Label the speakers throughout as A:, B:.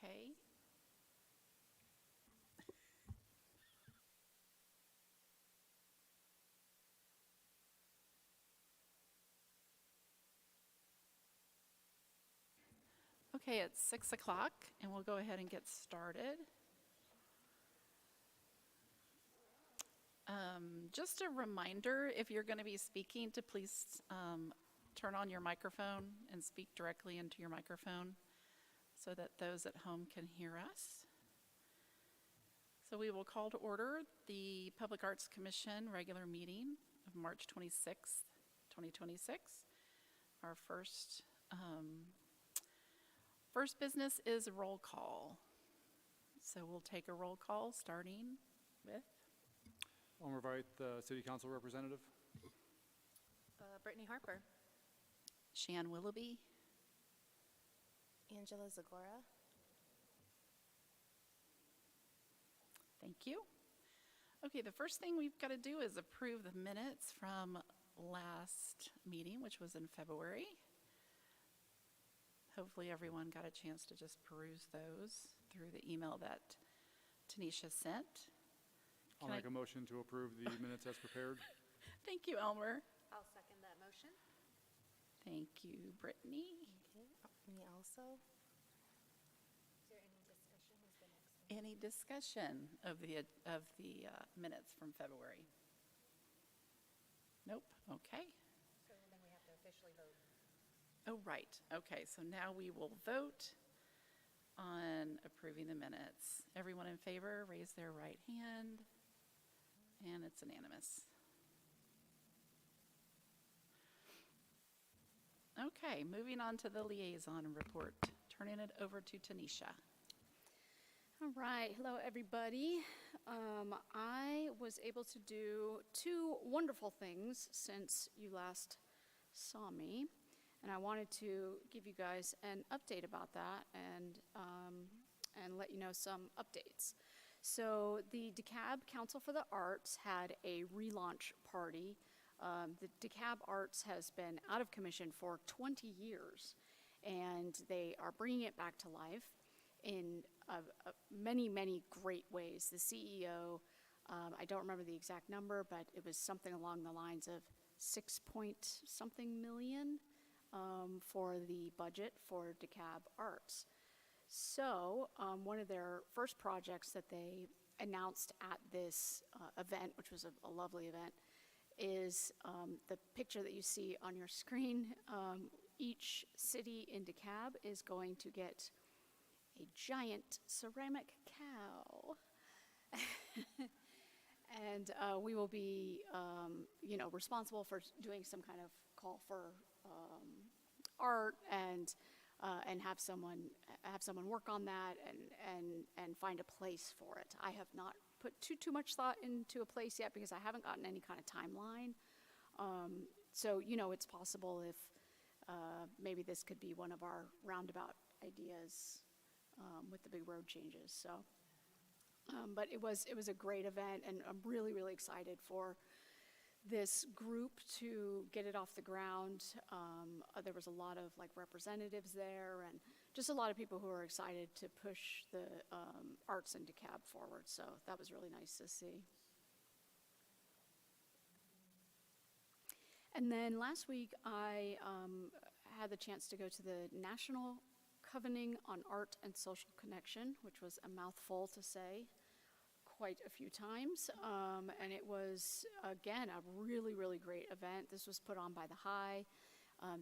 A: Okay. Okay, it's 6 o'clock, and we'll go ahead and get started. Just a reminder, if you're going to be speaking, to please turn on your microphone and speak directly into your microphone so that those at home can hear us. So we will call to order the Public Arts Commission regular meeting of March 26th, 2026. Our first business is a roll call. So we'll take a roll call starting with
B: I'll invite the City Council representative.
C: Brittany Harper.
A: Shan Willoughby,
C: Angela Zagora.
A: thank you. Okay, the first thing we've got to do is approve the minutes from last meeting, which was in February. Hopefully everyone got a chance to just peruse those through the email that Tanisha sent.
B: I'll
A: Can I-
B: make a motion to approve the minutes as prepared.
A: Thank you, Elmer.
C: I'll second that motion.
A: Thank you, Brittany.
C: Okay, me also. Is there any discussion is the next one?
A: Any discussion of the minutes from February? Nope, okay.
C: So then we have to officially vote.
A: Oh, right, okay, so now we will vote on approving the minutes. Everyone in favor, raise their right hand, and it's unanimous. Okay, moving on to the liaison report. Turning it over to Tanisha.
D: All right, hello everybody. I was able to do two wonderful things since you last saw me, and I wanted to give you guys an update about that and let you know some updates. So the DeKalb Council for the Arts had a relaunch party. The DeKalb Arts has been out of commission for 20 years, and they are bringing it back to life in many, many great ways. The CEO, I don't remember the exact number, but it was something along the lines of 6-point-something million for the budget for DeKalb Arts. So one of their first projects that they announced at this event, which was a lovely event, is the picture that you see on your screen. Each city in DeKalb is going to get a giant ceramic cow. And we will be, responsible for doing some kind of call for art and have someone work on that and find a place for it. I have not put too much thought into a place yet because I haven't gotten any kind of timeline. So it's possible if maybe this could be one of our roundabout ideas with the big road changes. So, but it was a great event, and I'm really, really excited for this group to get it off the ground. There was a lot of representatives there, and just a lot of people who are excited to push the arts in DeKalb forward. So that was really nice to see. And then last week, I had the chance to go to the National Covening on Art and Social Connection, which was a mouthful to say quite a few times. And it was, again, a really, really great event. This was put on by the High.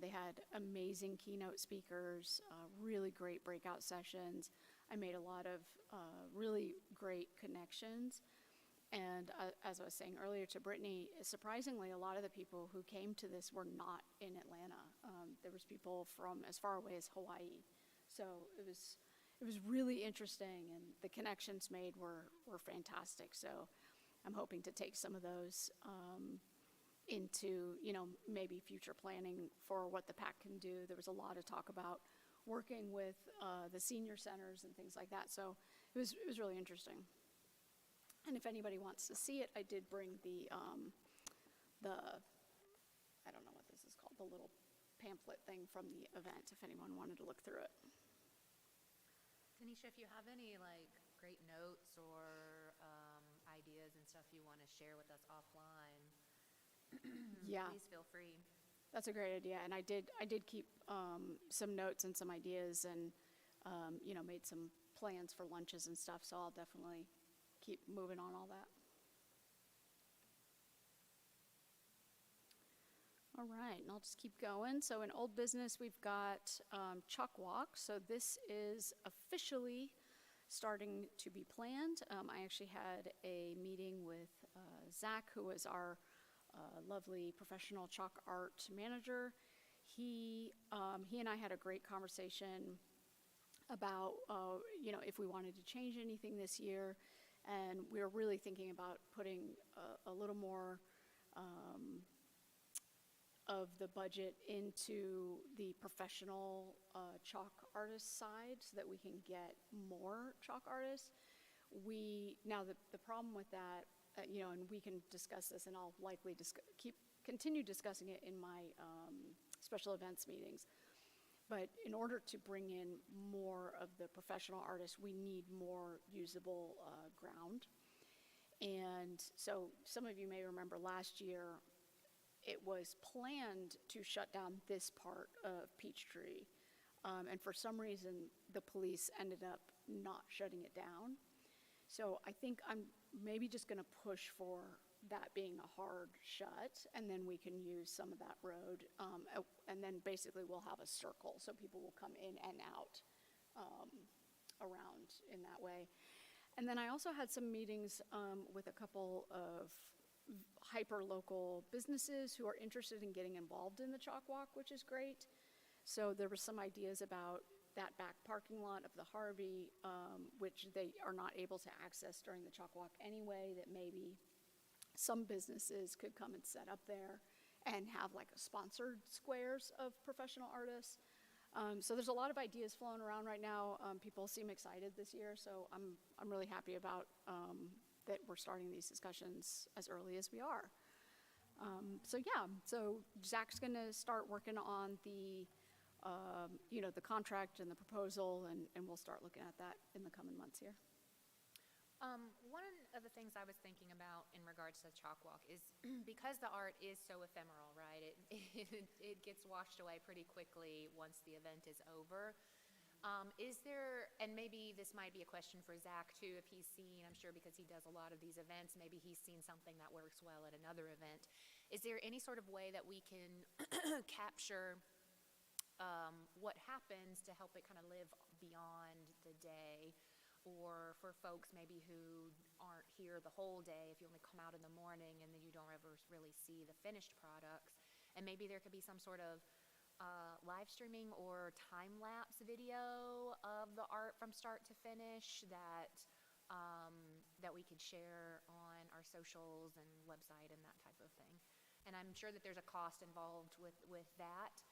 D: They had amazing keynote speakers, really great breakout sessions. I made a lot of really great connections. And as I was saying earlier to Brittany, surprisingly, a lot of the people who came to this were not in Atlanta. There was people from as far away as Hawaii. So it was really interesting, and the connections made were fantastic. So I'm hoping to take some of those into, maybe future planning for what the PAC can do. There was a lot of talk about working with the senior centers and things like that. So it was really interesting. And if anybody wants to see it, I did bring the I don't know what this is called, the little pamphlet thing from the event, if anyone wanted to look through it.
C: Tanisha, if you have any like great notes or ideas and stuff you want to share with us offline,
D: Yeah,
C: please feel free.
D: that's a great idea. And I did keep some notes and some ideas and, made some plans for lunches and stuff. So I'll definitely keep moving on all that. All right, and I'll just keep going. So in old business, we've got Chalk Walk. So this is officially starting to be planned. I actually had a meeting with Zach, who is our lovely professional chalk art manager. He and I had a great conversation about, if we wanted to change anything this year. And we were really thinking about putting a little more of the budget into the professional chalk artist side so that we can get more chalk artists. Now the problem with that, and we can discuss this, and I'll likely continue discussing it in my special events meetings. But in order to bring in more of the professional artists, we need more usable ground. And so some of you may remember last year, it was planned to shut down this part of Peachtree. And for some reason, the police ended up not shutting it down. So I think I'm maybe just going to push for that being a hard shut, and then we can use some of that road. And then basically we'll have a circle, so people will come in and out around in that way. And then I also had some meetings with a couple of hyper-local businesses who are interested in getting involved in the Chalk Walk, which is great. So there were some ideas about that back parking lot of the Harvey, which they are not able to access during the Chalk Walk anyway, that maybe some businesses could come and set up there and have like a sponsored squares of professional artists. So there's a lot of ideas flowing around right now. People seem excited this year, so I'm really happy about that we're starting these discussions as early as we are. So Zach's gonna start working on the contract and the proposal, and we'll start looking at that in the coming months here.
C: One of the things I was thinking about in regards to the Chalk Walk is because the art is so ephemeral, right? It gets washed away pretty quickly once the event is over. Is there, and maybe this might be a question for Zach too, if he's seen, I'm sure because he does a lot of these events, maybe he's seen something that works well at another event. Is there any sort of way that we can capture what happens to help it kind of live beyond the day? Or for folks maybe who aren't here the whole day, if you only come out in the morning and then you don't ever really see the finished products, and maybe there could be some sort of live streaming or time-lapse video of the art from start to finish that we could share on our socials and website and that type of thing. And I'm sure that there's a cost involved with that,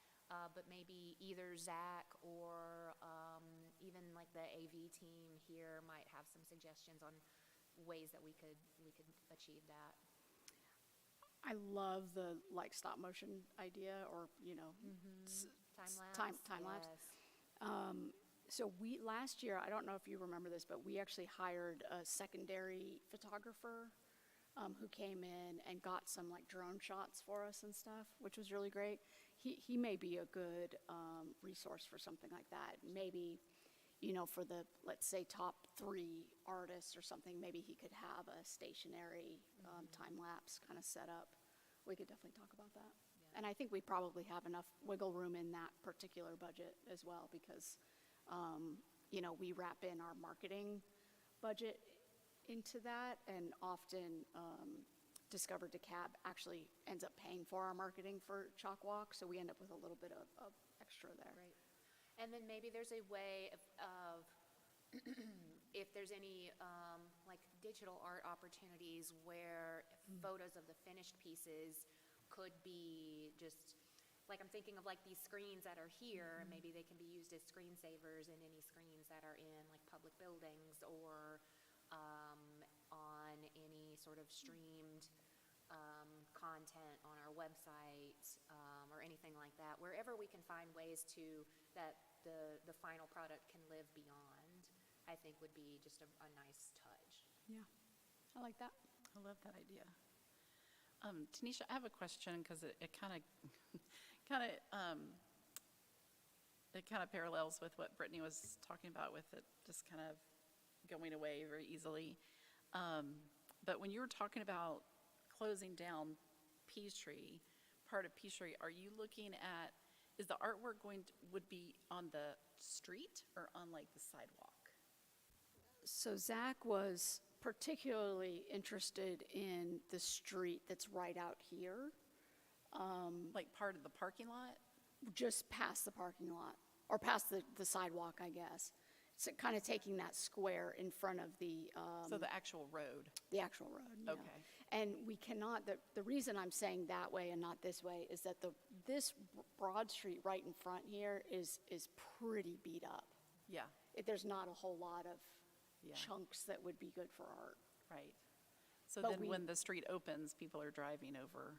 C: but maybe either Zach or even like the AV team here might have some suggestions on ways that we could achieve that.
D: I love the like stop motion idea, or time lapse.
C: Yes.
D: So last year, I don't know if you remember this, but we actually hired a secondary photographer who came in and got some like drone shots for us and stuff, which was really great. He may be a good resource for something like that. Maybe, for the, let's say, top 3 artists or something, maybe he could have a stationary time-lapse kind of setup. We could definitely talk about that. Yeah. And I think we probably have enough wiggle room in that particular budget as well, because, we wrap in our marketing budget into that, and often Discover DeKalb actually ends up paying for our marketing for Chalk Walk, so we end up with a little bit of extra there.
C: Right. And then maybe there's a way of if there's any like digital art opportunities where photos of the finished pieces could be just, like I'm thinking of like these screens that are here, and maybe they can be used as screensavers in any screens that are in like public buildings or on any sort of streamed content on our website or anything like that, wherever we can find ways that the final product can live beyond. I think would be just a nice touch.
D: Yeah, I like that.
A: I love that idea. Tanisha, I have a question because it kind of, it kind of parallels with what Brittany was talking about with it just kind of going away very easily. But when you were talking about closing down Peachtree, part of Peachtree, are you looking at, is the artwork would be on the street or on like the sidewalk?
D: So Zach was particularly interested in the street that's right out here,
A: Like part of the parking lot?
D: just past the parking lot, or past the sidewalk, I guess. So kind of taking that square in front of
A: So the actual road?
D: the actual road. yeah.
A: Okay.
D: And we cannot, the reason I'm saying that way and not this way is that this Broad Street right in front here is pretty beat up.
A: Yeah,
D: There's not a whole lot of
A: Yeah.
D: chunks that would be good for art.
A: right. So
D: But
A: then
D: we-
A: when the street opens, people are driving over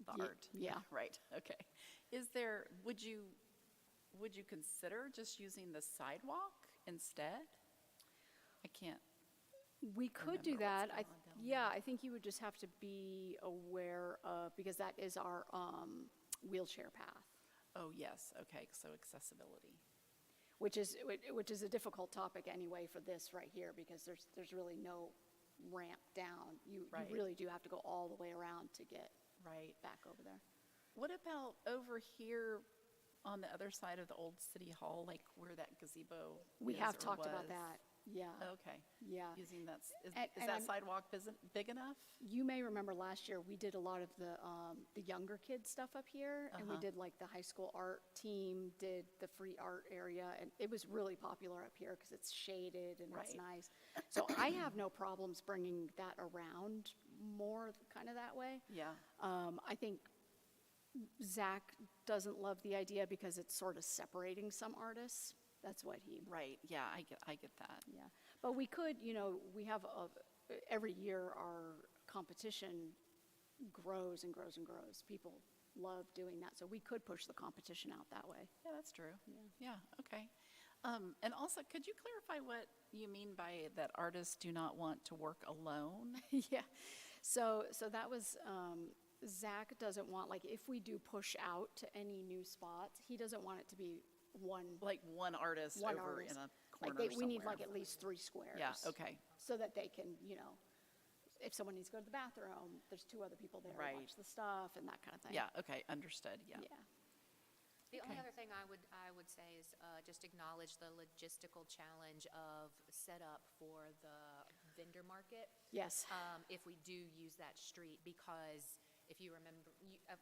A: the
D: Ye-
A: art?
D: yeah.
A: Right, okay. Is there, would you consider just using the sidewalk instead? I can't,
D: We could do
A: remember what's
D: that.
A: going on down
D: Yeah, I think you would just have to be aware of, because that is our wheelchair path,
A: oh, yes, okay, so accessibility.
D: which is a difficult topic anyway for this right here, because there's really no ramp down. You
A: Right.
D: really do have to go all the way around to get
A: Right.
D: back over there.
A: What about over here on the other side of the old city hall, like where that gazebo
D: We
A: is
D: have
A: or
D: talked about
A: was?
D: that, yeah,
A: Okay,
D: yeah.
A: using that, is
D: And
A: that
D: I'm-
A: sidewalk big enough?
D: You may remember last year, we did a lot of the younger kids stuff up here, and we
A: Uh-huh.
D: did like the high school art team, did the free art area, and it was really popular up here because it's shaded and it's
A: Right.
D: nice. So I have no problems bringing that around more kind of that way.
A: Yeah,
D: I think Zach doesn't love the idea because it's sort of separating some artists. That's what he
A: right, yeah, I get that.
D: yeah, but we could, we have, every year our competition grows and grows and grows. People love doing that, so we could push the competition out that way.
A: Yeah, that's true. Yeah, okay. And also, could you clarify what you mean by that artists do not want to work alone?
D: Yeah, so that was, Zach doesn't want, like, if we do push out to any new spots, he doesn't want it to be one,
A: Like one artist
D: One
A: over
D: artist.
A: in a
D: like,
A: corner
D: we need
A: somewhere.
D: like at least 3 squares.
A: Yeah, okay,
D: So that they can, if someone needs to go to the bathroom, there's 2 other people there to
A: Right.
D: watch the stuff and that kind of thing.
A: yeah, okay, understood, yeah.
D: Yeah.
C: The only
A: Okay.
C: other thing I would say is just acknowledge the logistical challenge of setup for the vendor market.
D: Yes.
C: If we do use that street, because if you remember,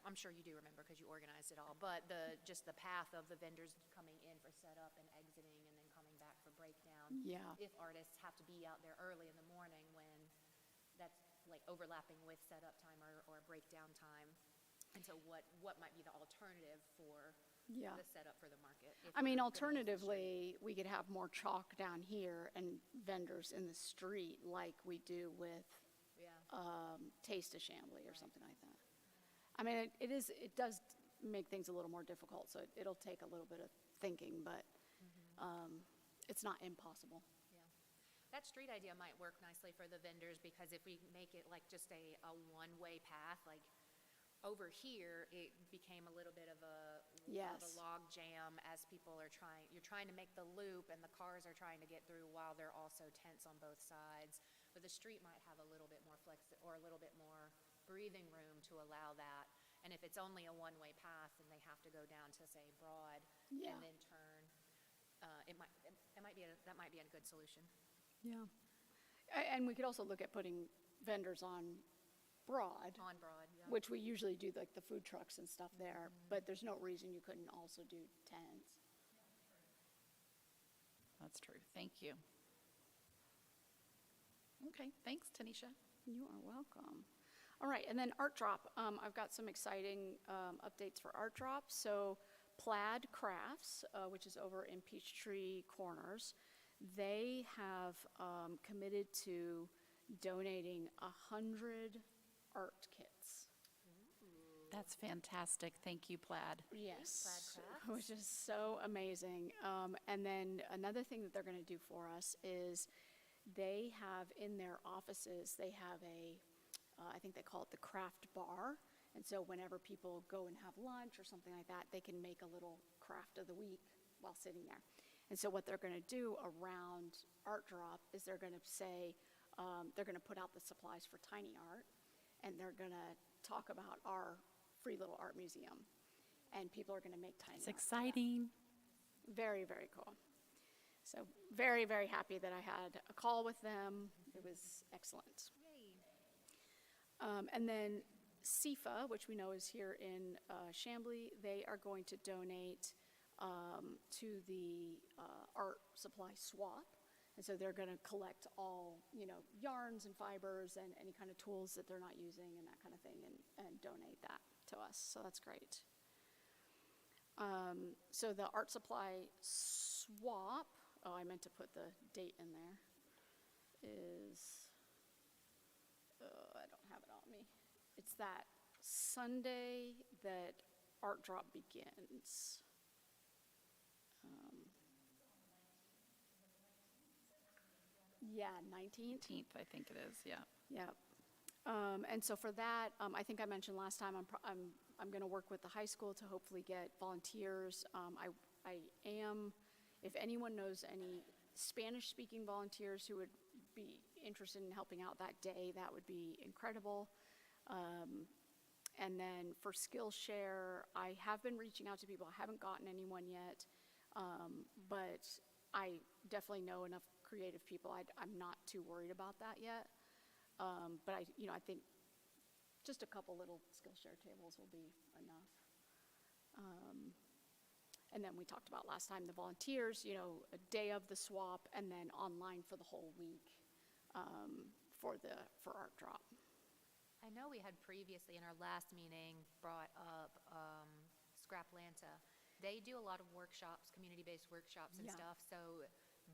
C: I'm sure you do remember because you organized it all, but just the path of the vendors coming in for setup and exiting and then coming back for breakdown.
D: Yeah.
C: If artists have to be out there early in the morning when that's like overlapping with setup time or breakdown time. And so what might be the alternative for
D: Yeah.
C: the setup for the market? if
D: I mean,
C: we're gonna use the street?
D: alternatively, we could have more chalk down here and vendors in the street like we do with
C: Yeah.
D: Taste of Chambly or something like that. I mean, it does make things a little more difficult, so it'll take a little bit of thinking, but it's not impossible.
C: Yeah. That street idea might work nicely for the vendors, because if we make it like just a one-way path, like over here, it became a little bit of a
D: Yes.
C: log jam as people are you're trying to make the loop and the cars are trying to get through while they're also tense on both sides. But the street might have a little bit more or a little bit more breathing room to allow that. And if it's only a one-way path and they have to go down to, say, Broad
D: Yeah.
C: and then turn, that might be a good solution.
D: Yeah. And we could also look at putting vendors on Broad,
C: On Broad, yeah.
D: which we usually do, like the food trucks and stuff there, but there's no reason you couldn't also do tents.
A: That's true, thank you. Okay, thanks, Tanisha.
D: You are welcome. All right, and then Art Drop. I've got some exciting updates for Art Drop. So Plaid Crafts, which is over in Peachtree Corners, they have committed to donating 100 art kits.
A: That's fantastic. Thank you, Plaid.
D: Yes,
C: Plaid Crafts.
D: which is so amazing. And then another thing that they're going to do for us is they have in their offices, they have I think they call it the craft bar. And so whenever people go and have lunch or something like that, they can make a little craft of the week while sitting there. And so what they're going to do around Art Drop is they're going to say, they're going to put out the supplies for Tiny Art, and they're going to talk about our free little art museum. And people are going to make tiny
A: It's
D: art.
A: exciting.
D: Very, very cool. So very, very happy that I had a call with them. It was excellent. And then SIFA, which we know is here in Chambly, they are going to donate to the art supply swap. And so they're going to collect all, yarns and fibers and any kind of tools that they're not using and that kind of thing and donate that to us. So that's great. So the art supply swap, I meant to put the date in there, is, I don't have it on me. It's that Sunday that Art Drop begins. Yeah, 19th.
A: 18th, I think it is, yeah.
D: Yeah. And so for that, I think I mentioned last time, I'm going to work with the high school to hopefully get volunteers. I am, if anyone knows any Spanish-speaking volunteers who would be interested in helping out that day, that would be incredible. And then for Skillshare, I have been reaching out to people. I haven't gotten anyone yet, but I definitely know enough creative people. I'm not too worried about that yet. But I think just a couple little Skillshare tables will be enough. And then we talked about last time the volunteers, a day of the swap and then online for the whole week for Art Drop.
C: I know we had previously in our last meeting brought up Scraplanta. They do a lot of workshops, community-based workshops and
D: Yeah.
C: stuff, so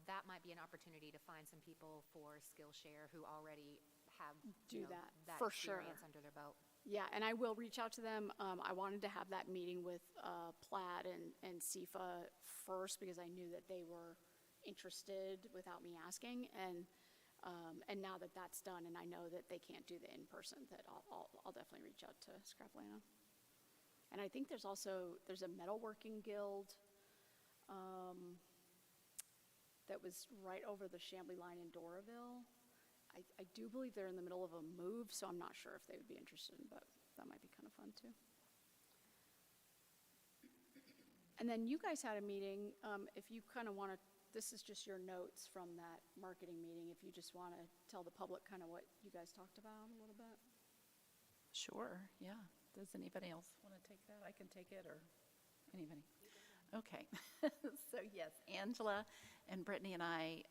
C: that might be an opportunity to find some people for Skillshare who already have
D: Do that, for sure.
C: experience under their belt.
D: Yeah, and I will reach out to them. I wanted to have that meeting with Plaid and SIFA first because I knew that they were interested without me asking. And now that that's done and I know that they can't do the in-person, that I'll definitely reach out to Scraplanta. And I think there's a metalworking guild that was right over the Chambly line in Doraville. I do believe they're in the middle of a move, so I'm not sure if they would be interested, but that might be kind of fun too. And then you guys had a meeting, if you kind of want to, this is just your notes from that marketing meeting, if you just want to tell the public kind of what you guys talked about a little bit.
A: Sure, yeah. Does anybody else want to take that? I can take it, or anybody? Okay. So yes, Angela and Brittany and I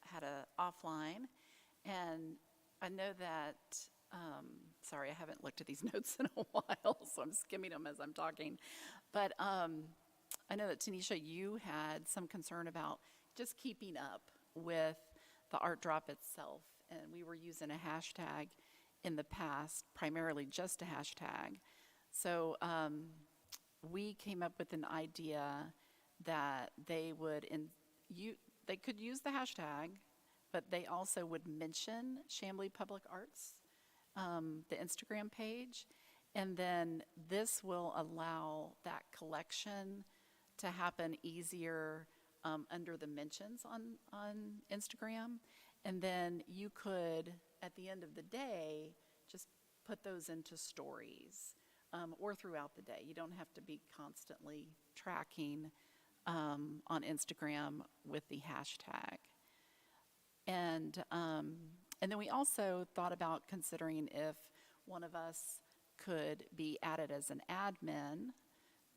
A: had a offline, and I know that, sorry, I haven't looked at these notes in a while, so I'm skimming them as I'm talking. But I know that Tanisha, you had some concern about just keeping up with the Art Drop itself, and we were using a hashtag in the past, primarily just a hashtag. So we came up with an idea that they could use the hashtag, but they also would mention Chambly Public Arts, the Instagram page, and then this will allow that collection to happen easier under the mentions on Instagram. And then you could, at the end of the day, just put those into stories or throughout the day. You don't have to be constantly tracking on Instagram with the hashtag. And then we also thought about considering if one of us could be added as an admin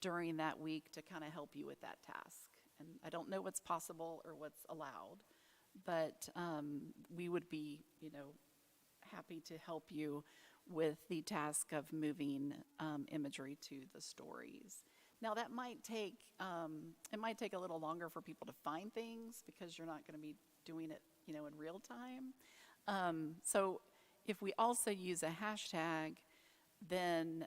A: during that week to kind of help you with that task. And I don't know what's possible or what's allowed, but we would be, happy to help you with the task of moving imagery to the stories. Now that might take, it might take a little longer for people to find things because you're not going to be doing it, in real time. So if we also use a hashtag, then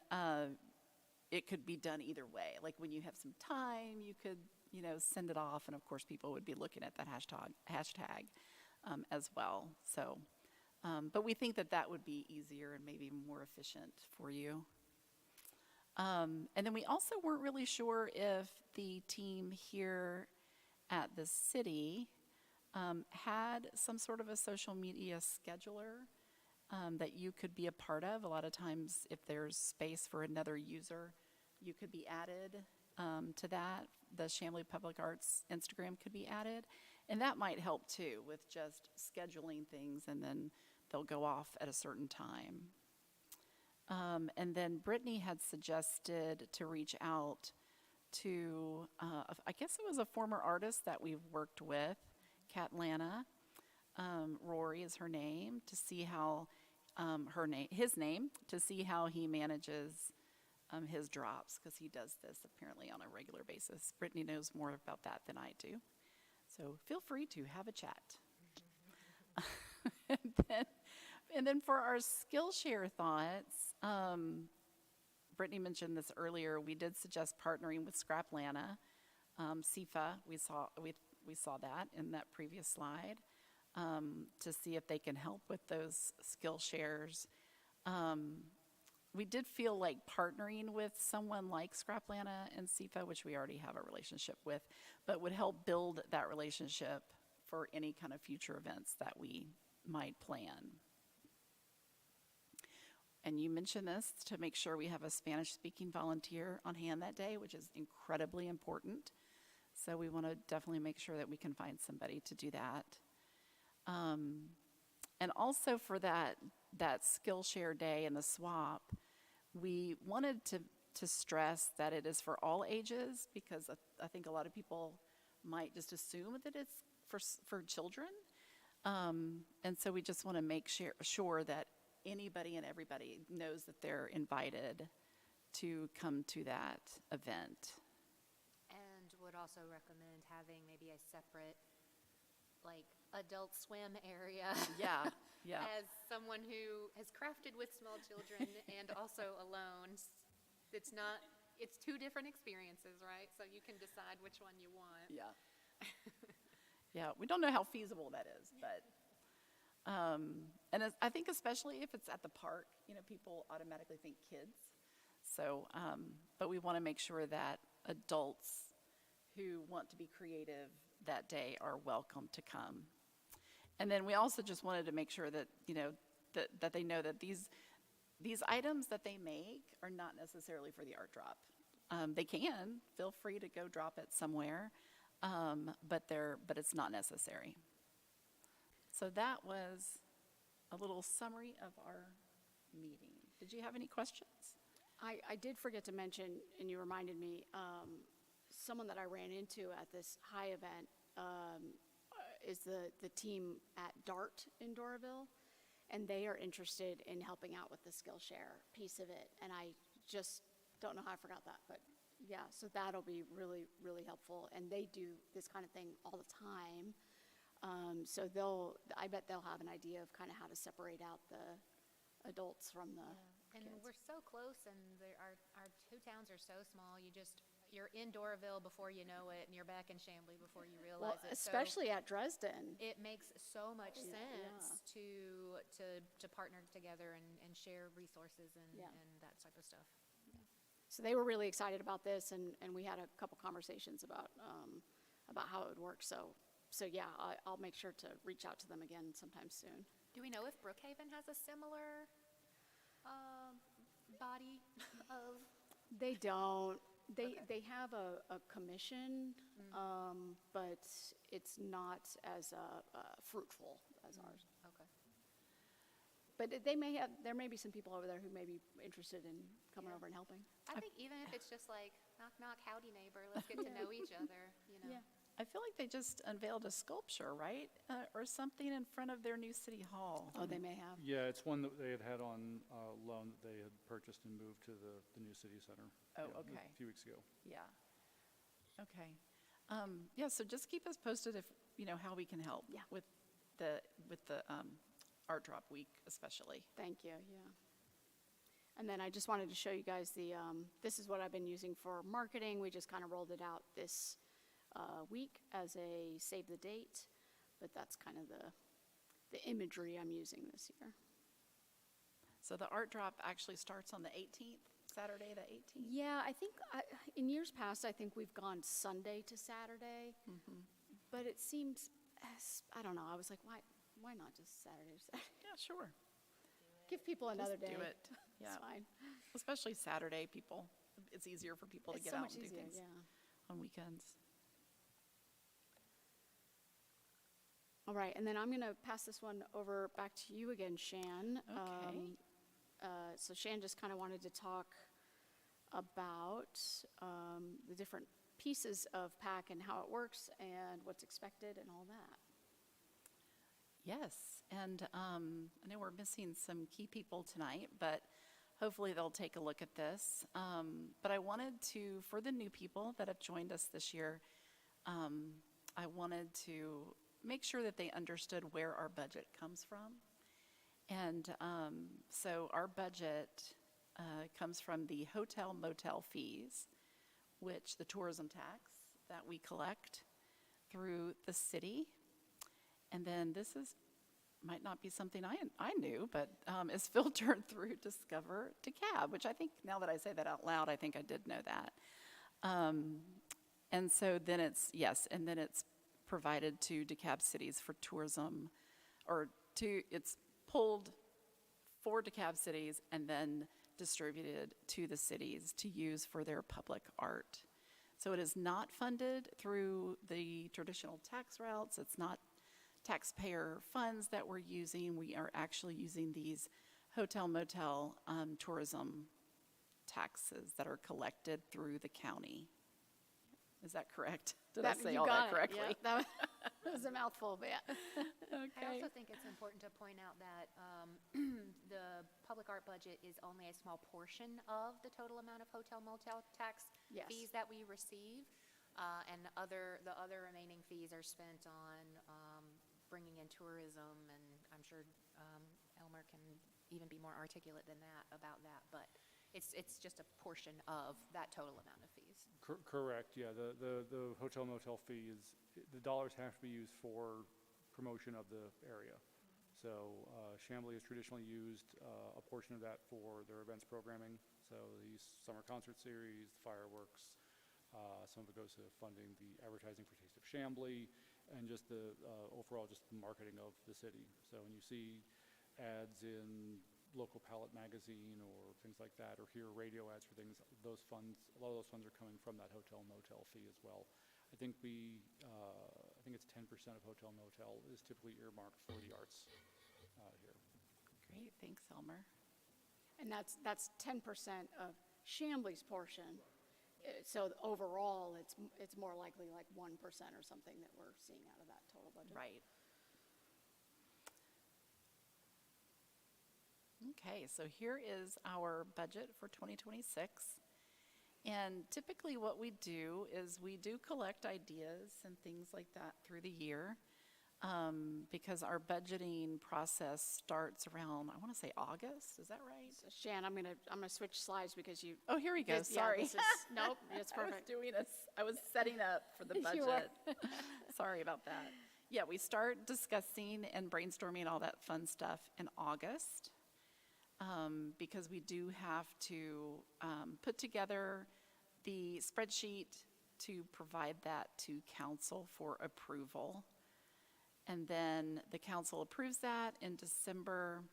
A: it could be done either way. Like when you have some time, you could, send it off, and of course, people would be looking at that hashtag as well. So, but we think that would be easier and maybe more efficient for you. And then we also weren't really sure if the team here at the city had some sort of a social media scheduler that you could be a part of. A lot of times, if there's space for another user, you could be added to that. The Chamblee Public Arts Instagram could be added. And that might help too with just scheduling things, and then they'll go off at a certain time. And then Brittany had suggested to reach out to, I guess it was a former artist that we've worked with, Kat Lana. Rory is her name, to see how his name, to see how he manages his drops, because he does this apparently on a regular basis. Brittany knows more about that than I do, so feel free to have a chat. And then for our Skillshare thoughts, Brittany mentioned this earlier. We did suggest partnering with Scraplana, SIFA. We saw that in that previous slide, to see if they can help with those Skillshares. We did feel like partnering with someone like Scraplana and SIFA, which we already have a relationship with, but would help build that relationship for any kind of future events that we might plan. And you mentioned this, to make sure we have a Spanish-speaking volunteer on hand that day, which is incredibly important. So we want to definitely make sure that we can find somebody to do that. And also for that Skillshare day and the swap, we wanted to stress that it is for all ages, because I think a lot of people might just assume that it's for children. And so we just want to make sure that anybody and everybody knows that they're invited to come to that event.
C: And would also recommend having maybe a separate, like, adult swim area.
A: Yeah.
C: As someone who has crafted with small children and also alone, it's two different experiences, right? So you can decide which one you want.
A: Yeah. Yeah, we don't know how feasible that is, but, and I think especially if it's at the park, people automatically think kids. So, but we want to make sure that adults who want to be creative that day are welcome to come. And then we also just wanted to make sure that, that they know that these items that they make are not necessarily for the art drop. They can, feel free to go drop it somewhere, but it's not necessary. So that was a little summary of our meeting. Did you have any questions?
D: I did forget to mention, and you reminded me, someone that I ran into at this high event is the team at DART in Doraville, and they are interested in helping out with the Skillshare piece of it. And I just don't know how I forgot that, but yeah, so that'll be really, really helpful. And they do this kind of thing all the time. So I bet they'll have an idea of kind of how to separate out the adults from the
C: And
D: kids.
C: we're so close, and our two towns are so small. You're in Doraville before you know it, and you're back in Chamblee before you realize
D: Well,
C: it. So
D: especially at Dresden.
C: it makes so much
D: Yeah.
C: sense to partner together and share resources and
D: Yeah.
C: that type of stuff.
D: So they were really excited about this, and we had a couple conversations about how it would work. So yeah, I'll make sure to reach out to them again sometime soon.
C: Do we know if Brookhaven has a similar body of?
D: They don't. They have a commission, but it's not as fruitful as ours.
C: Okay.
D: But there may be some people over there who may be interested in coming over and helping.
C: I think even if it's just like, knock, knock, howdy neighbor, let's get to know each other,
D: Yeah.
A: I feel like they just unveiled a sculpture, right? Or something in front of their new city hall.
D: Oh, they may have.
B: Yeah, it's one that they had on loan that they had purchased and moved to the new city center.
A: Oh,
B: yeah,
A: okay.
B: A few weeks ago.
A: Yeah. Okay. Yeah, so just keep us posted if, how we can help.
D: Yeah.
A: With the Art Drop Week especially.
D: Thank you, yeah. And then I just wanted to show you guys this is what I've been using for marketing. We just kind of rolled it out this week as a save the date, but that's kind of the imagery I'm using this year.
A: So the art drop actually starts on the 18th, Saturday the 18th?
D: Yeah, I think in years past, I think we've gone Sunday to Saturday, but it seems, I don't know, I was like, why not just Saturday to Saturday?
A: Yeah, sure.
D: Give people another
A: Just
D: day.
A: do it. Yeah,
D: It's fine.
A: especially Saturday, it's easier for people to
D: It's
A: get
D: so
A: out
D: much
A: and do
D: easier,
A: things
D: yeah.
A: on weekends.
D: All right, and then I'm going to pass this one over back to you again, Shan.
A: Okay.
D: So Shan just kind of wanted to talk about the different pieces of PAC and how it works and what's expected and all that.
A: Yes, and I know we're missing some key people tonight, but hopefully they'll take a look at this. But I wanted to, for the new people that have joined us this year, I wanted to make sure that they understood where our budget comes from. And so our budget comes from the hotel motel fees, which the tourism tax that we collect through the city. And then this might not be something I knew, but is filtered through Discover DeKalb, which I think now that I say that out loud, I think I did know that. And so then it's provided to DeKalb cities for tourism, it's pulled for DeKalb cities and then distributed to the cities to use for their public art. So it is not funded through the traditional tax routes. It's not taxpayer funds that we're using. We are actually using these hotel motel tourism taxes that are collected through the county. Is that correct? Did I say
D: You
A: all
D: got
A: that
D: it,
A: correctly?
D: yeah. That was a mouthful, but yeah.
C: I
A: Okay.
C: also think it's important to point out that the public art budget is only a small portion of the total amount of hotel motel tax
D: Yes.
C: fees that we receive. And the other remaining fees are spent on bringing in tourism, and I'm sure Elmer can even be more articulate than that about that, but it's just a portion of that total amount of fees.
B: Correct, yeah, the hotel motel fee the dollars have to be used for promotion of the area. So Chamblee has traditionally used a portion of that for their events programming, so the summer concert series, the fireworks, some of it goes to funding the advertising for Taste of Chamblee, and just the overall just the marketing of the city. So when you see ads in local palette magazine or things like that, or hear radio ads for things, a lot of those funds are coming from that hotel motel fee as well. I think it's 10% of hotel motel is typically earmarked for the arts here.
A: Great, thanks, Elmer.
D: And that's 10% of Chamblee's portion. So overall, it's more likely like 1% or something that we're seeing out of that total budget.
A: Right. Okay, so here is our budget for 2026. And typically what we do is we do collect ideas and things like that through the year, because our budgeting process starts around, I want to say August, is that right?
D: So Shan, I'm gonna switch slides because you.
A: Oh, here we go,
D: this- yeah,
A: sorry.
D: this is- Nope, it's perfect.
A: I was setting up for the
D: You were.
A: budget. Sorry about that. Yeah, we start discussing and brainstorming all that fun stuff in August, because we do have to put together the spreadsheet to provide that to council for approval. And then the council approves that in December,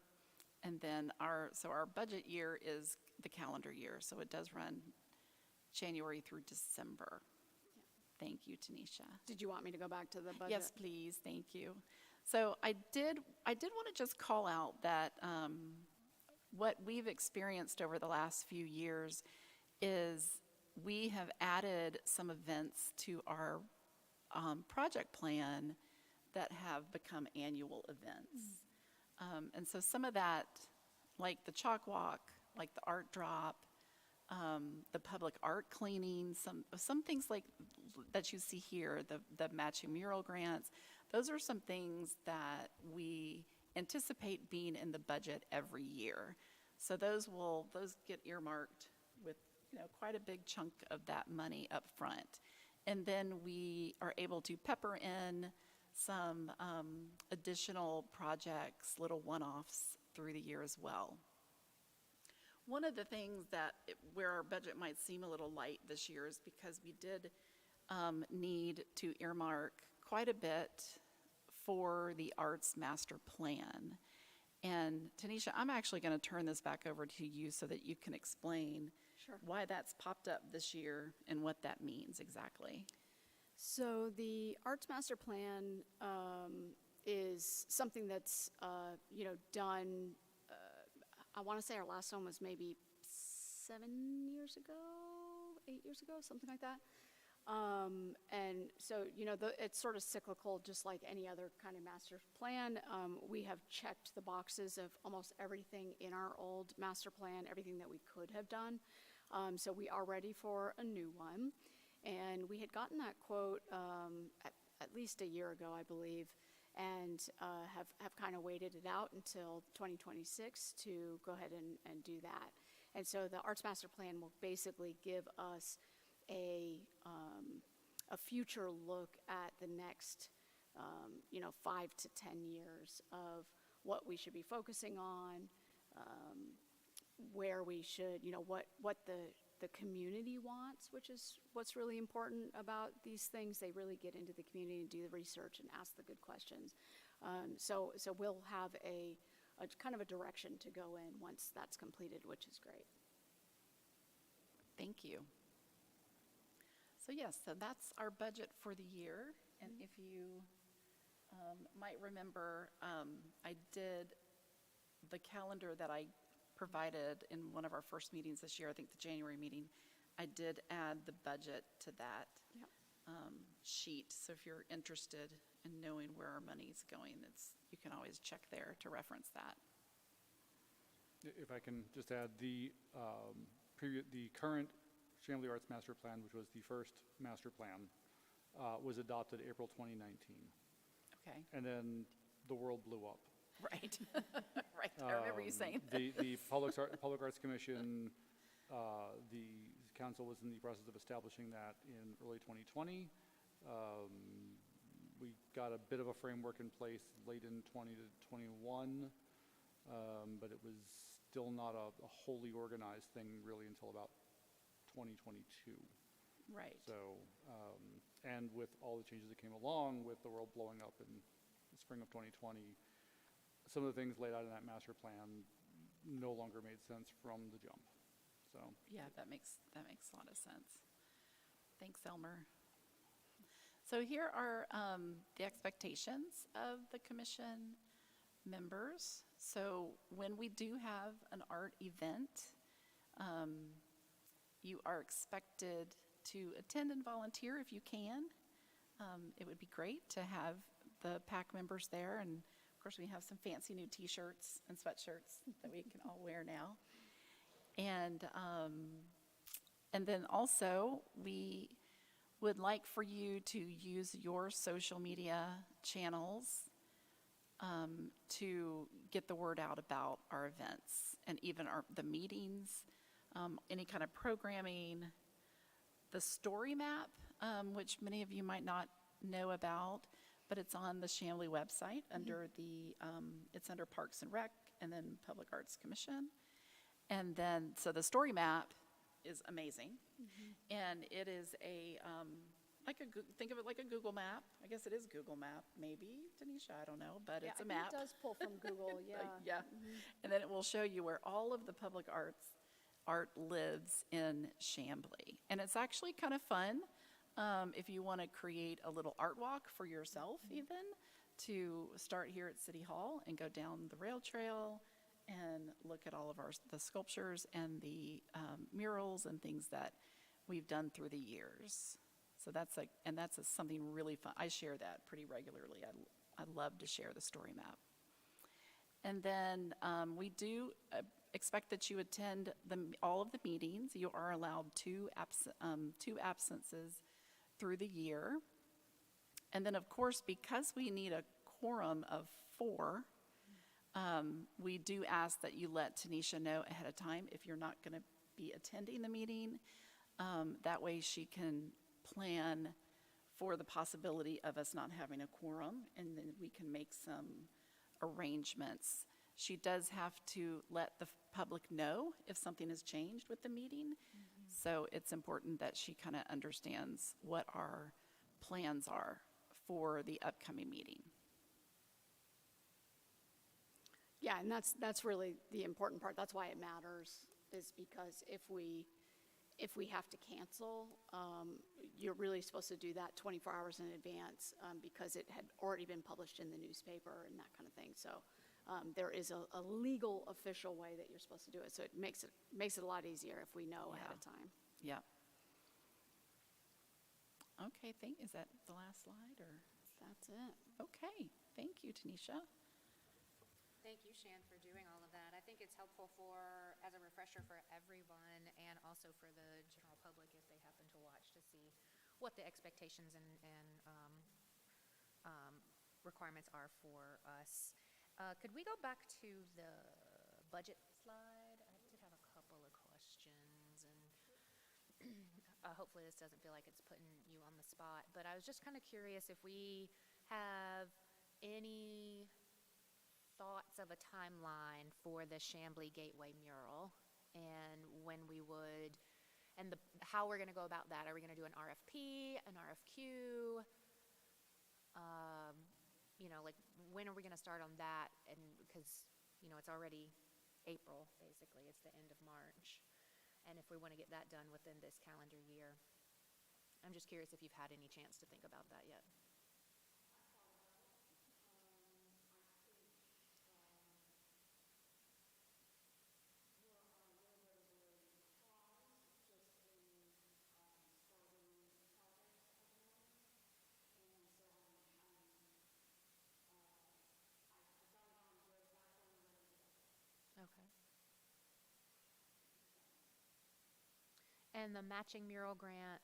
A: and then our budget year is the calendar year, so it does run January through December. Thank you, Tanisha.
D: Did you want me to go back to the budget?
A: Yes, please, thank you. So I did want to just call out that what we've experienced over the last few years is we have added some events to our project plan that have become annual events. And so some of that, like the chalk walk, like the art drop, the public art cleaning, some things like that you see here, the matching mural grants, those are some things that we anticipate being in the budget every year. So those get earmarked with, quite a big chunk of that money up front. And then we are able to pepper in some additional projects, little one-offs through the year as well. One of the things where our budget might seem a little light this year is because we did need to earmark quite a bit for the Arts Master Plan. And Tanisha, I'm actually going to turn this back over to you so that you can explain why that's popped up this year and what that means exactly.
D: So the Arts Master Plan is something that's, done, I want to say our last one was maybe 8 years ago, something like that. And so, it's sort of cyclical, just like any other kind of master plan. We have checked the boxes of almost everything in our old master plan, everything that we could have done. So we are ready for a new one. And we had gotten that quote at least a year ago, I believe, and have kind of waited it out until 2026 to go ahead and do that. And so the Arts Master Plan will basically give us a future look at the next, 5 to 10 years of what we should be focusing on, where we should, what the community wants, which is what's really important about these things. They really get into the community and do the research and ask the good questions. So we'll have a kind of a direction to go in once that's completed, which is great.
A: Thank you. So yes, so that's our budget for the year. And if you might remember, I did the calendar that I provided in one of our first meetings this year, I think the January meeting, I did add the budget to that sheet. So if you're interested in knowing where our money's going, you can always check there to reference that.
B: If I can just add, the current Chamblee Arts Master Plan, which was the first master plan, was adopted April 2019.
A: Okay.
B: And then the world blew up.
A: Right. Right. I remember you saying that.
B: The Public Arts Commission, the council was in the process of establishing that in early 2020. We got a bit of a framework in place late in 20 to 21, but it was still not a wholly organized thing really until about 2022.
A: Right.
B: So, and with all the changes that came along with the world blowing up in the spring of 2020, some of the things laid out in that master plan no longer made sense from the jump. So
A: Yeah, that makes a lot of sense. Thanks, Elmer. So here are the expectations of the commission members. So when we do have an art event, you are expected to attend and volunteer if you can. It would be great to have the PAC members there, and of course we have some fancy new t-shirts and sweatshirts that we can all wear now. And then also we would like for you to use your social media channels to get the word out about our events and even the meetings, any kind of programming. The story map, which many of you might not know about, but it's on the Chamblee website under it's under Parks and Rec and then Public Arts Commission. And then, so the story map is amazing. And it is think of it like a Google map. I guess it is Google Map, maybe, Tanisha, I don't know, but it's a map.
D: It does pull from Google, yeah.
A: Yeah. And then it will show you where all of the public art lives in Chamblee. And it's actually kind of fun if you want to create a little art walk for yourself even, to start here at City Hall and go down the rail trail and look at all of the sculptures and the murals and things that we've done through the years. So that's something really fun. I share that pretty regularly. I love to share the story map. And then we do expect that you attend all of the meetings. You are allowed two absences through the year. And then, of course, because we need a quorum of 4, We do ask that you let Tanisha know ahead of time if you're not going to be attending the meeting. That way she can plan for the possibility of us not having a quorum, and then we can make some arrangements. She does have to let the public know if something has changed with the meeting. So it's important that she kind of understands what our plans are for the upcoming meeting.
D: Yeah, and that's really the important part. That's why it matters, is because if we have to cancel, you're really supposed to do that 24 hours in advance, because it had already been published in the newspaper and that kind of thing. So there is a legal, official way that you're supposed to do it. So it makes it a lot easier if we know ahead of time.
A: Yep. Okay, is that the last slide, or?
D: That's it.
A: Okay, thank you, Tanisha.
C: Thank you, Shan, for doing all of that. I think it's helpful as a refresher for everyone and also for the general public if they happen to watch to see what the expectations and requirements are for us. Could we go back to the budget slide? I did have a couple of questions, and hopefully this doesn't feel like it's putting you on the spot, but I was just kind of curious if we have any thoughts of a timeline for the Chamblee Gateway mural, and when we would, and how we're going to go about that. Are we going to do an RFP, an RFQ? Like when are we going to start on that? And because, it's already April, basically. It's the end of March. And if we want to get that done within this calendar year. I'm just curious if you've had any chance to think about that yet. Okay. And the matching mural grant,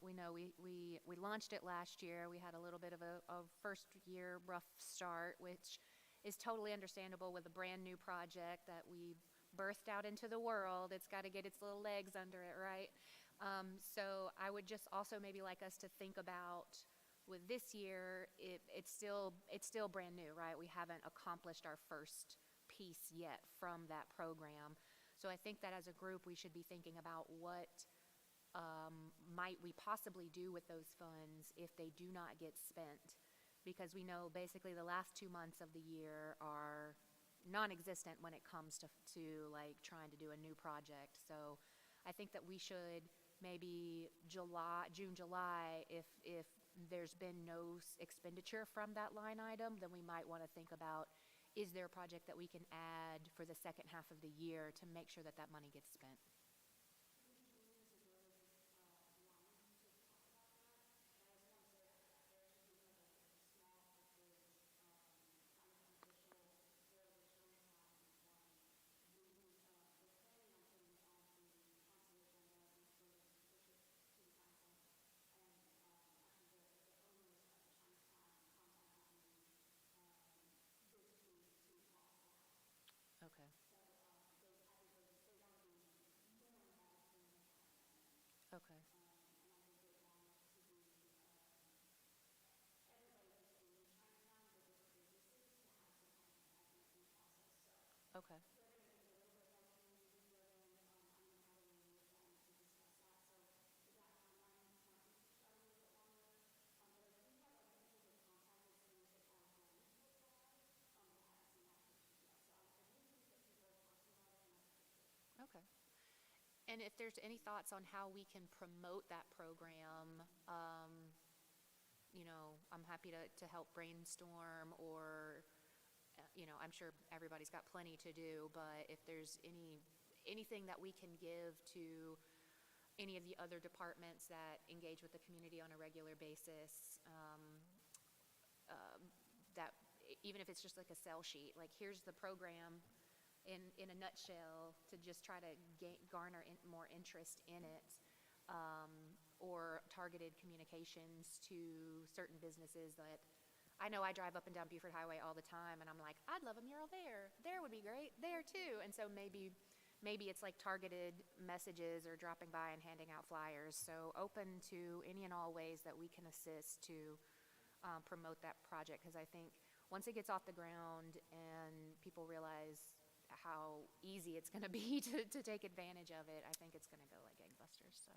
C: we know we launched it last year. We had a little bit of a first year rough start, which is totally understandable with a brand new project that we birthed out into the world. It's got to get its little legs under it, right? So I would just also maybe like us to think about with this year, it's still brand new, right? We haven't accomplished our first piece yet from that program. So I think that as a group, we should be thinking about what might we possibly do with those funds if they do not get spent. Because we know basically the last 2 months of the year are non-existent when it comes to like trying to do a new project. So I think that we should maybe June, July, if there's been no expenditure from that line item, then we might want to think about, is there a project that we can add for the second half of the year to make sure that that money gets spent? Okay. Okay. Okay. Okay. And if there's any thoughts on how we can promote that program, I'm happy to help brainstorm, or, I'm sure everybody's got plenty to do, but if there's anything that we can give to any of the other departments that engage with the community on a regular basis, that even if it's just like a sell sheet, like here's the program in a nutshell, to just try to garner more interest in it, or targeted communications to certain businesses that I know I drive up and down Buford Highway all the time, and I'm like, I'd love a mural there. There would be great. There too. And so maybe it's like targeted messages or dropping by and handing out flyers. So open to any and all ways that we can assist to promote that project, because I think once it gets off the ground and people realize how easy it's going to be to take advantage of it, I think it's going to go like gangbusters. So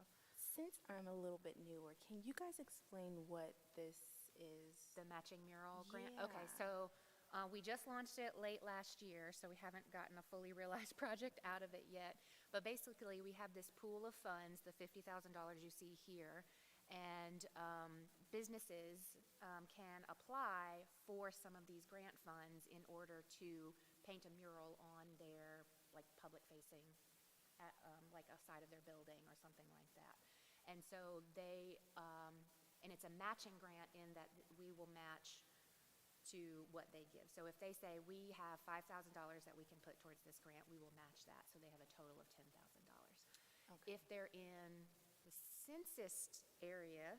E: Since I'm a little bit newer, can you guys explain what this is?
C: the matching mural grant.
E: Yeah.
C: Okay, so we just launched it late last year, so we haven't gotten a fully realized project out of it yet. But basically, we have this pool of funds, the $50,000 you see here, and businesses can apply for some of these grant funds in order to paint a mural on their like public-facing, like a side of their building or something like that. And so and it's a matching grant in that we will match to what they give. So if they say we have $5,000 that we can put towards this grant, we will match that. So they have a total of $10,000.
E: Okay.
C: If they're in the census area,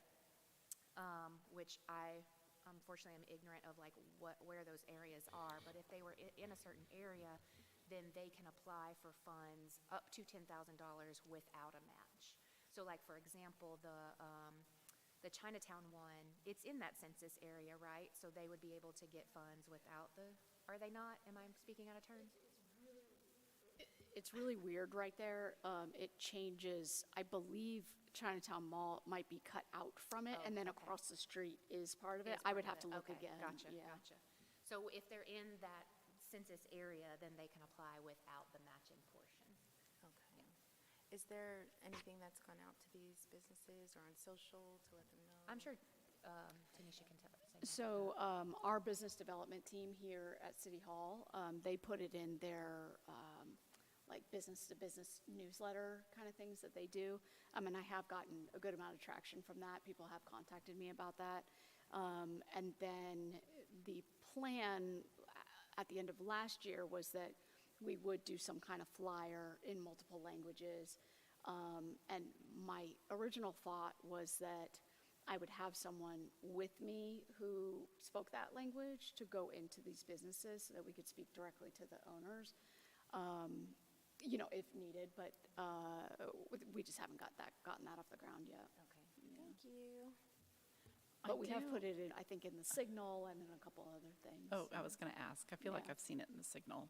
C: which I unfortunately am ignorant of like where those areas are, but if they were in a certain area, then they can apply for funds up to $10,000 without a match. So like, for example, the Chinatown one, it's in that census area, right? So they would be able to get funds without are they not? Am I speaking out of turn?
D: It's really weird right there. It changes, I believe Chinatown Mall might be cut out from it,
C: Oh,
D: and then
C: okay.
D: across the street is part of it.
C: Is
D: I would
C: part
D: have
C: of
D: to
C: it.
D: look
C: Okay,
D: again.
C: Gotcha,
D: Yeah.
C: gotcha. So if they're in that census area, then they can apply without the matching portion.
E: Okay. Is there anything that's gone out to these businesses or on social to let them know?
C: I'm sure Tanisha can say more.
D: So our business development team here at City Hall, they put it in their like business-to-business newsletter kind of things that they do. And I have gotten a good amount of traction from that. People have contacted me about that. And then the plan at the end of last year was that we would do some kind of flyer in multiple languages. And my original thought was that I would have someone with me who spoke that language to go into these businesses so that we could speak directly to the owners, if needed, but we just haven't gotten that off the ground yet.
E: Okay, thank you.
D: But we have put it in, I think, in the Signal and in a couple other things.
A: Oh, I was going to ask. I feel like
D: Yeah.
A: I've seen it in the Signal.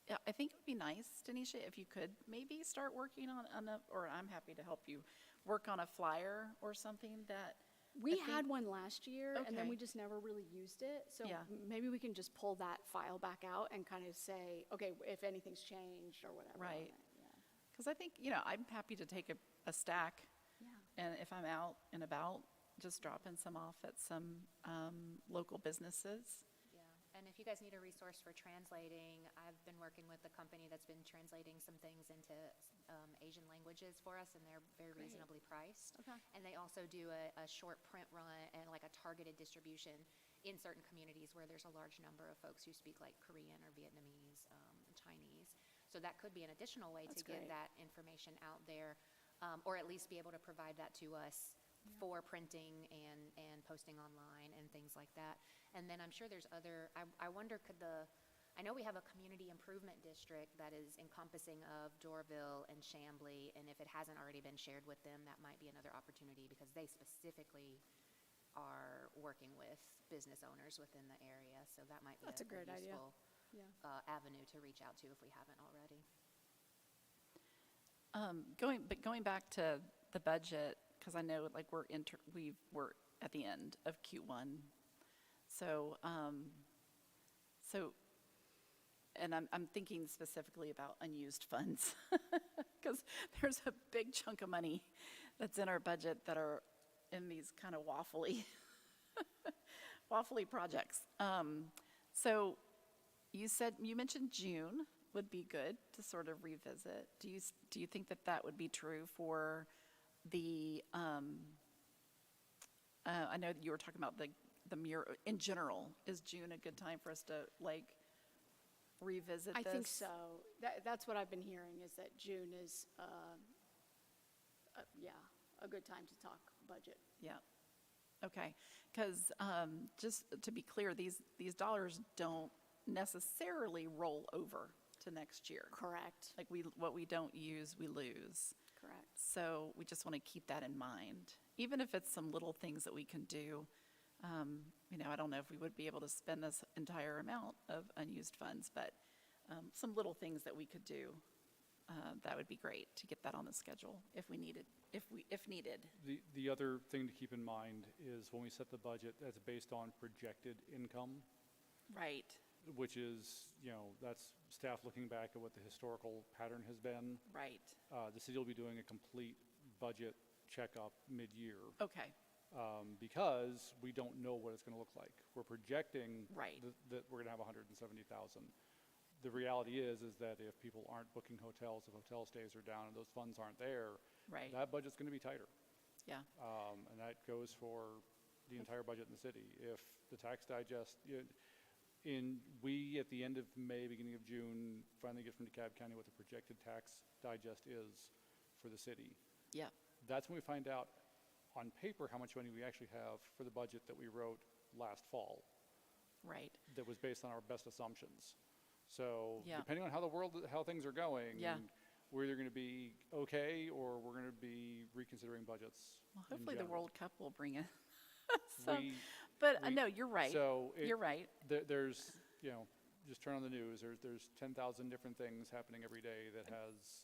A: Yeah, I think it would be nice, Denisha, if you could maybe start working on or I'm happy to help you work on a flyer or something that.
D: We
A: I
D: had
A: think-
D: one last year, and then
A: Okay.
D: we just never really used it. So
A: Yeah.
D: maybe we can just pull that file back out and kind of say, okay, if anything's changed or whatever. on
A: Right.
D: it, yeah.
A: Because I think, I'm happy to take a stack,
D: Yeah.
A: and if I'm out and about, just dropping some off at some local businesses.
C: Yeah, and if you guys need a resource for translating, I've been working with a company that's been translating some things into Asian languages for us, and they're very
D: Great.
C: reasonably priced.
D: Okay.
C: And they also do a short print run and like a targeted distribution in certain communities where there's a large number of folks who speak like Korean or Vietnamese, Chinese. So that could be an additional way
D: That's
C: to get
D: great.
C: that information out there, or at least be able to provide that to us for printing and posting online and things like that. And then I'm sure there's I wonder I know we have a community improvement district that is encompassing of Dorville and Chamblee, and if it hasn't already been shared with them, that might be another opportunity because they specifically are working with business owners within the area, so that might be
D: That's a great idea.
C: useful
D: Yeah.
C: avenue to reach out to if we haven't already.
A: Going back to the budget, because I know like we're at the end of Q1. So, and I'm thinking specifically about unused funds because there's a big chunk of money that's in our budget that are in these kind of waffly projects. So you mentioned June would be good to sort of revisit. Do you think that would be true for the, I know that you were talking about the mural, in general, is June a good time for us to like revisit this?
D: I think so. That's what I've been hearing, is that June is, a good time to talk budget.
A: Yeah, Okay, because just to be clear, these dollars don't necessarily roll over to next year.
D: Correct,
A: Like what we don't use, we lose.
D: correct.
A: So we just want to keep that in mind, even if it's some little things that we can do. I don't know if we would be able to spend this entire amount of unused funds, but some little things that we could do, that would be great to get that on the schedule if needed.
B: The other thing to keep in mind is when we set the budget, that's based on projected income,
A: Right,
B: which is, that's staff looking back at what the historical pattern has been.
A: right.
B: The city will be doing a complete budget checkup mid-year.
A: Okay,
B: Because we don't know what it's going to look like. We're projecting
A: Right.
B: that we're going to have 170,000. The reality is that if people aren't booking hotels, if hotel stays are down and those funds aren't there,
A: right,
B: that budget's going to be tighter.
A: yeah,
B: And that goes for the entire budget in the city. If the tax digest, we at the end of May, beginning of June, finally get from DeKalb County what the projected tax digest is for the city.
A: yeah,
B: That's when we find out on paper how much money we actually have for the budget that we wrote last fall
A: right,
B: that was based on our best assumptions. So
A: Yeah.
B: depending on how things are going,
A: Yeah.
B: we're either going to be okay or we're going to be reconsidering budgets.
A: well,
B: in
A: hopefully the
B: general.
A: World Cup will bring in some,
B: We-
A: but
B: we-
A: no, you're right,
B: So
A: you're right,
B: there's, just turn on the news, there's 10,000 different things happening every day that has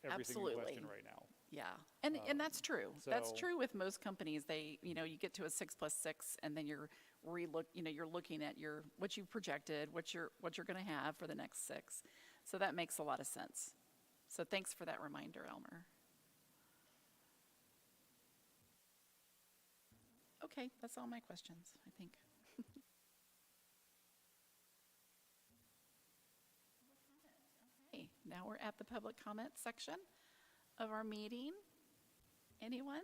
B: everything in question
A: Absolutely.
B: right now.
A: yeah, and that's true, that's
B: so-
A: true with most companies, they, you get to a 6+6, and then you're you're looking at what you projected, what you're gonna have for the next 6, so that makes a lot of sense. So thanks for that reminder, Elmer. Okay, that's all my questions, I think. Okay, now we're at the public comment section of our meeting. Anyone?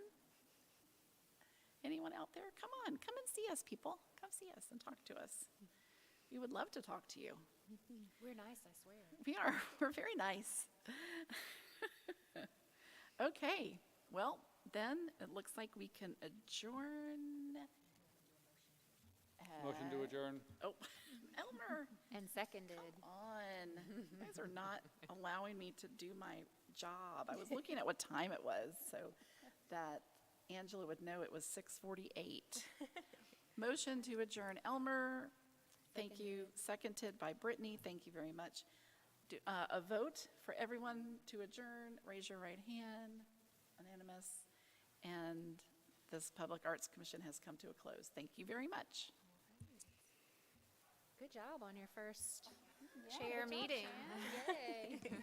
A: Anyone out there? Come on, come and see us, people. Come see us and talk to us. We would love to talk to you.
C: We're nice, I swear.
A: We are, we're very nice. Okay, well, then it looks like we can adjourn.
B: Motion to adjourn?
A: Oh, Elmer,
C: And seconded.
A: on. You guys are not allowing me to do my job. I was looking at what time it was so that Angela would know it was 6:48. Motion to adjourn, Elmer. Thank you. Seconded by Brittany. Thank you very much. A vote for everyone to adjourn. Raise your right hand. Unanimous. And this Public Arts Commission has come to a close. Thank you very much.
C: Good job on your first
D: Yeah,
C: chair
D: good job,
C: meeting.
D: Shan.
C: Yay.